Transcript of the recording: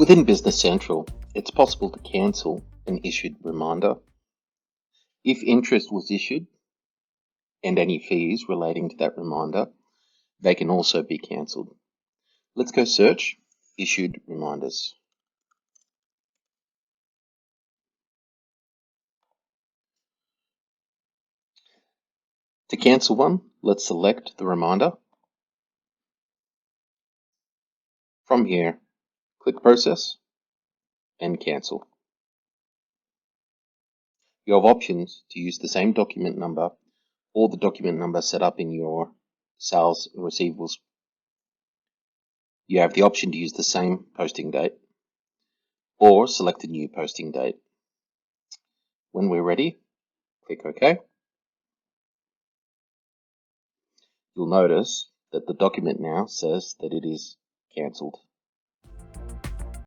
Within Business Central, it's possible to cancel an issued reminder. If interest was issued and any fees relating to that reminder, they can also be cancelled. Let's go search issued reminders. To cancel one, let's select the reminder. From here, click Process and Cancel. You have options to use the same document number or the document number set up in your sales and receivables. You have the option to use the same posting date or select a new posting date. When we're ready, click OK. You'll notice that the document now says that it is cancelled.